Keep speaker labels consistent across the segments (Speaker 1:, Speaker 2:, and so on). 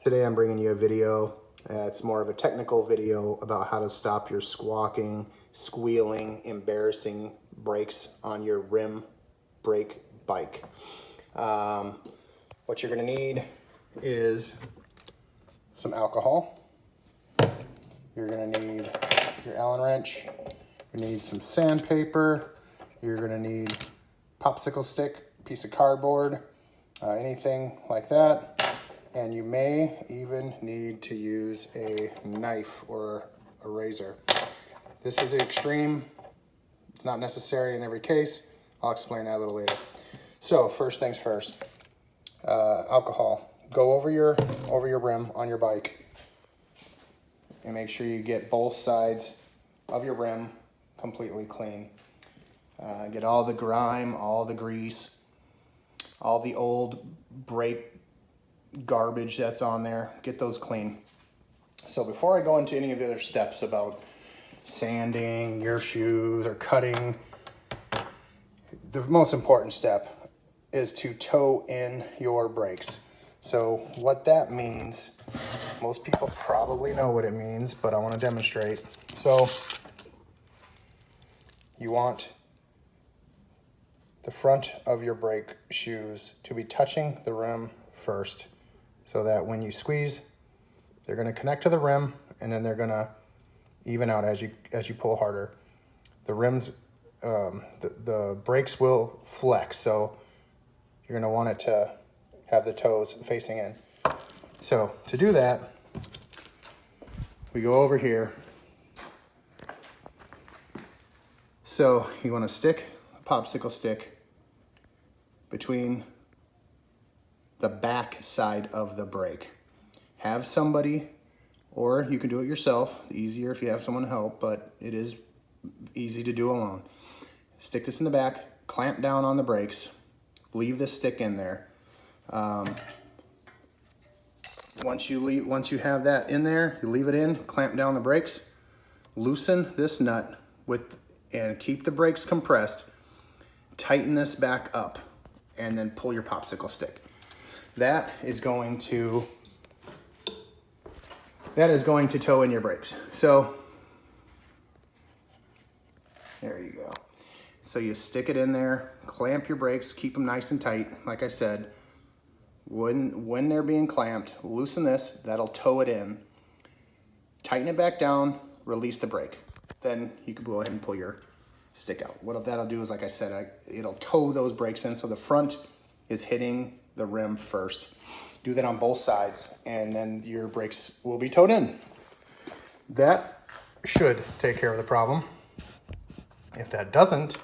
Speaker 1: Today I'm bringing you a video. It's more of a technical video about how to stop your squawking, squealing, embarrassing brakes on your rim brake bike. What you're going to need is some alcohol. You're going to need your Allen wrench. You need some sandpaper. You're going to need popsicle stick, piece of cardboard, anything like that. And you may even need to use a knife or a razor. This is extreme. It's not necessary in every case. I'll explain that a little later. So first things first, alcohol. Go over your rim on your bike and make sure you get both sides of your rim completely clean. Get all the grime, all the grease, all the old brake garbage that's on there. Get those clean. So before I go into any of the other steps about sanding your shoes or cutting, the most important step is to toe in your brakes. So what that means, most people probably know what it means, but I want to demonstrate. So you want the front of your brake shoes to be touching the rim first, so that when you squeeze, they're going to connect to the rim, and then they're going to even out as you pull harder. The rims, the brakes will flex, so you're going to want it to have the toes facing in. So to do that, we go over here. So you want to stick a popsicle stick between the back side of the brake. Have somebody, or you can do it yourself, easier if you have someone to help, but it is easy to do alone. Stick this in the back, clamp down on the brakes, leave this stick in there. Once you have that in there, you leave it in, clamp down the brakes, loosen this nut and keep the brakes compressed, tighten this back up, and then pull your popsicle stick. That is going to toe in your brakes. So there you go. So you stick it in there, clamp your brakes, keep them nice and tight. Like I said, when they're being clamped, loosen this, that'll toe it in. Tighten it back down, release the brake. Then you can go ahead and pull your stick out. What that'll do is, like I said, it'll toe those brakes in, so the front is hitting the rim first. Do that on both sides, and then your brakes will be towed in. That should take care of the problem. If that doesn't,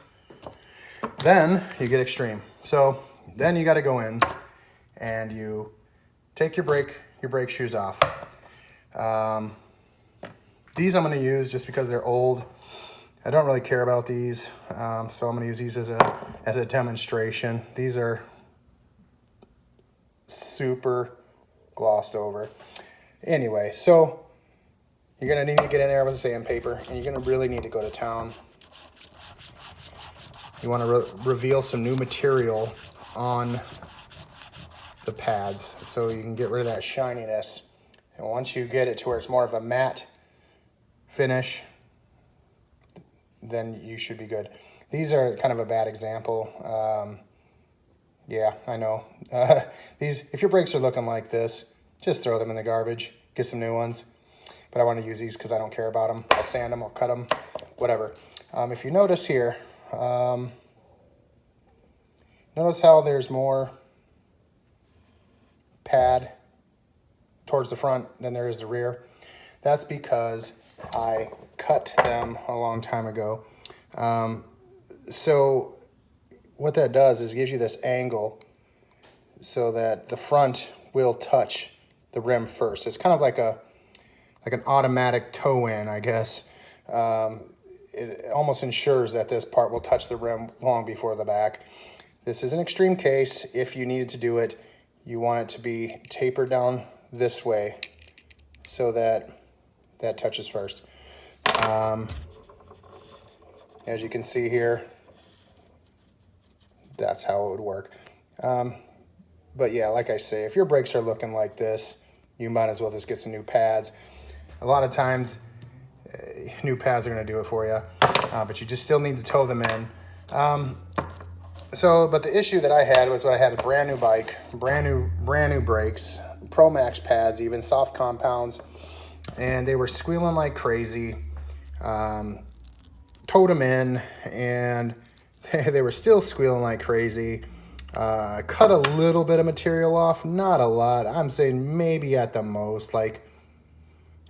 Speaker 1: then you get extreme. So then you got to go in and you take your brake shoes off. These I'm going to use just because they're old. I don't really care about these, so I'm going to use these as a demonstration. These are super glossed over. Anyway, so you're going to need to get in there with a sandpaper, and you're going to really need to go to town. You want to reveal some new material on the pads so you can get rid of that shininess. And once you get it to where it's more of a matte finish, then you should be good. These are kind of a bad example. Yeah, I know. If your brakes are looking like this, just throw them in the garbage. Get some new ones. But I want to use these because I don't care about them. I'll sand them, I'll cut them, whatever. If you notice here, notice how there's more pad towards the front than there is the rear. That's because I cut them a long time ago. So what that does is it gives you this angle so that the front will touch the rim first. It's kind of like an automatic toe in, I guess. It almost ensures that this part will touch the rim long before the back. This is an extreme case. If you needed to do it, you want it to be tapered down this way so that touches first. As you can see here, that's how it would work. But yeah, like I say, if your brakes are looking like this, you might as well just get some new pads. A lot of times, new pads are going to do it for you, but you just still need to tow them in. But the issue that I had was when I had a brand new bike, brand new brakes, Pro Max pads, even soft compounds, and they were squealing like crazy. Towed them in, and they were still squealing like crazy. Cut a little bit of material off, not a lot. I'm saying maybe at the most, like,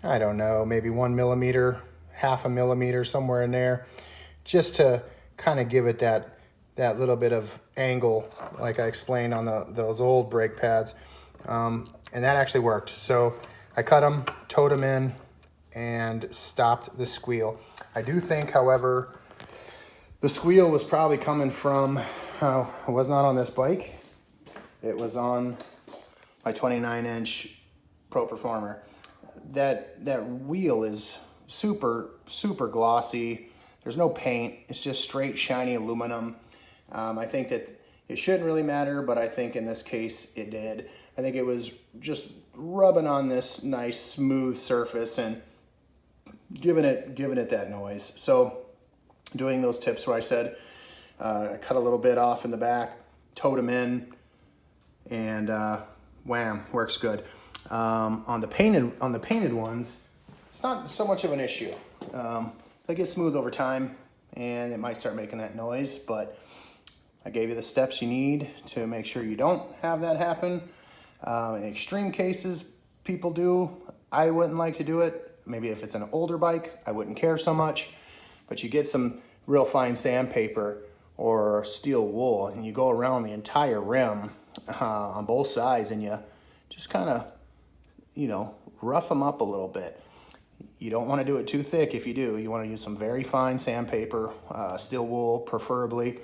Speaker 1: I don't know, maybe 1 millimeter, half a millimeter, somewhere in there, just to kind of give it that little bit of angle, like I explained on those old brake pads. And that actually worked. So I cut them, towed them in, and stopped the squeal. I do think, however, the squeal was probably coming from, it was not on this bike. It was on my 29-inch Pro Performer. That wheel is super, super glossy. There's no paint. It's just straight, shiny aluminum. I think that it shouldn't really matter, but I think in this case it did. I think it was just rubbing on this nice, smooth surface and giving it that noise. So doing those tips where I said I cut a little bit off in the back, towed them in, and wham, works good. On the painted ones, it's not so much of an issue. They get smooth over time, and it might start making that noise, but I gave you the steps you need to make sure you don't have that happen. In extreme cases, people do. I wouldn't like to do it. Maybe if it's an older bike, I wouldn't care so much. But you get some real fine sandpaper or steel wool, and you go around the entire rim on both sides, and you just kind of, rough them up a little bit. You don't want to do it too thick. If you do, you want to use some very fine sandpaper, steel wool preferably.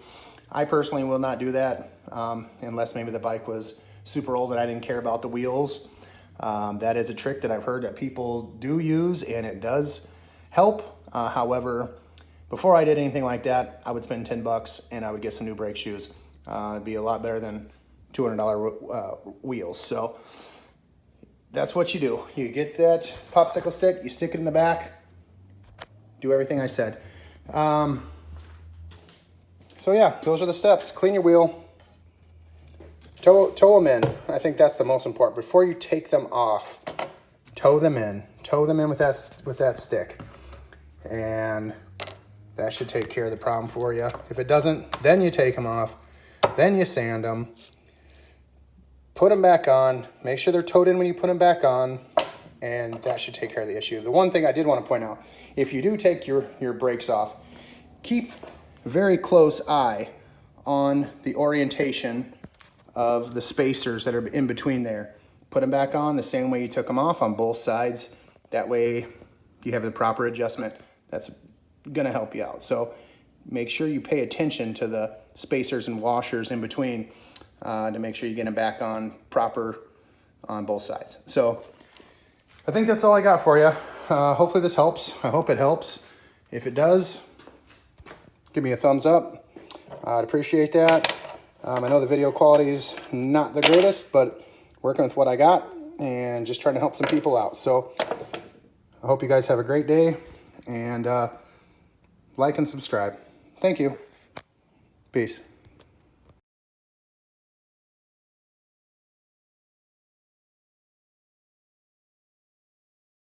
Speaker 1: I personally will not do that unless maybe the bike was super old and I didn't care about the wheels. That is a trick that I've heard that people do use, and it does help. However, before I did anything like that, I would spend $10 and I would get some new brake shoes. It'd be a lot better than $200 wheels. So that's what you do. You get that popsicle stick, you stick it in the back, do everything I said. So yeah, those are the steps. Clean your wheel, tow them in. I think that's the most important. Before you take them off, tow them in with that stick, and that should take care of the problem for you. If it doesn't, then you take them off, then you sand them, put them back on, make sure they're towed in when you put them back on, and that should take care of the issue. The one thing I did want to point out, if you do take your brakes off, keep very close eye on the orientation of the spacers that are in between there. Put them back on the same way you took them off on both sides. That way you have the proper adjustment. That's gonna help you out. So make sure you pay attention to the spacers and washers in between to make sure you get them back on proper on both sides. So I think that's all I got for you. Hopefully this helps. I hope it helps. If it does, give me a thumbs up. I'd appreciate that. I know the video quality is not the greatest, but working with what I got and just trying to help some people out. So I hope you guys have a great day, and like and subscribe. Thank you. Peace.